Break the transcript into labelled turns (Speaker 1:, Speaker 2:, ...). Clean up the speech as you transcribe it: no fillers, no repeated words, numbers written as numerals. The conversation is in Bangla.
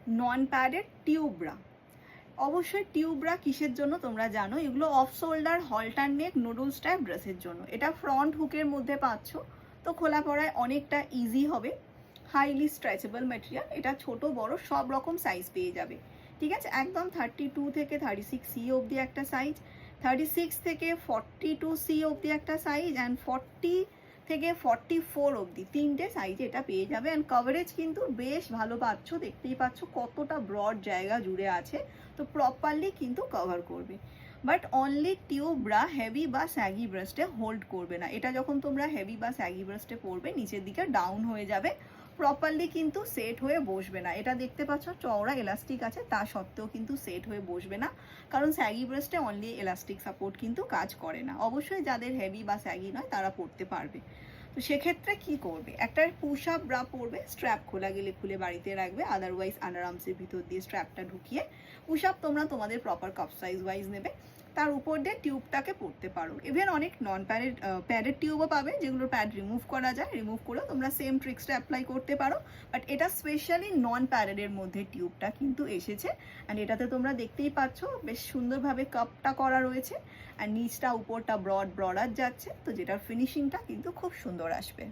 Speaker 1: নন প্যাডেড টিউব ব্রা। অবশ্যই টিউব ব্রা কিসের জন্য তোমরা জানো, এগুলো off shoulder halter neck noodles type ড্রেসের জন্য। এটা ফ্রন্ট হুকের মধ্যে পাচ্ছ, তো খোলা পড়ায় অনেকটা ইজি হবে। হাইলি স্ট্রেচেবল ম্যাটেরিয়াল, এটা ছোট বড় সব রকম সাইজ পেয়ে যাবে। ঠিক আছে, একদম 32 থেকে 36 সি অবধি একটা সাইজ, 36 থেকে 42 সি অবধি একটা সাইজ, অ্যান্ড 40 থেকে 44 অবধি তিনটে সাইজে এটা পেয়ে যাবে। অ্যান্ড কভারেজ কিন্তু বেশ ভালো পাচ্ছ, দেখতেই পাচ্ছ কতটা ব্রড জায়গা জুড়ে আছে, তো প্রপারলি কিন্তু কভার করবে। But only tube bra heavy বা স্যাগি ব্রেস্টে হোল্ড করবে না। এটা যখন তোমরা হেভি বা স্যাগি ব্রেস্টে পরবে নিচের দিকে ডাউন হয়ে যাবে, প্রপারলি কিন্তু সেট হয়ে বসবে না। এটা দেখতে পাচ্ছ চওড়া এলাস্টিক আছে, তা সত্ত্বেও কিন্তু সেট হয়ে বসবে না, কারণ স্যাগি ব্রেস্টে অনলি এলাস্টিক সাপোর্ট কিন্তু কাজ করে না। অবশ্যই যাদের হেভি বা স্যাগি নয় তারা পরতে পারবে। তো সেক্ষেত্রে কি করবে, একটা পুশ আপ ব্রা পরবে, স্ট্র্যাপ খোলা গেলে খুলে বাড়িতে রাখবে, আদারওয়াইজ আন্ডারআর্মসের ভিতর দিয়ে স্ট্র্যাপটা ঢুকিয়ে পুশ আপ তোমরা তোমাদের প্রপার কাপ সাইজ ওয়াইজ নেবে, তার উপর দিয়ে টিউবটাকে পরতে পারো। ইভেন অনেক নন প্যাডেড টিউবও পাবে, যেগুলোর প্যাড রিমুভ করা যায়, রিমুভ করেও তোমরা সেম ট্রিক্সটা অ্যাপ্লাই করতে পারো। বাট এটা স্পেশালি নন প্যাডেডের মধ্যে টিউবটা কিন্তু এসেছে, অ্যান্ড এটাতে তোমরা দেখতেই পাচ্ছ বেশ সুন্দরভাবে কাপটা করা রয়েছে, আর নিচটা উপরটা ব্রডার যাচ্ছে, তো যেটার ফিনিশিংটা কিন্তু খুব সুন্দর আসবে।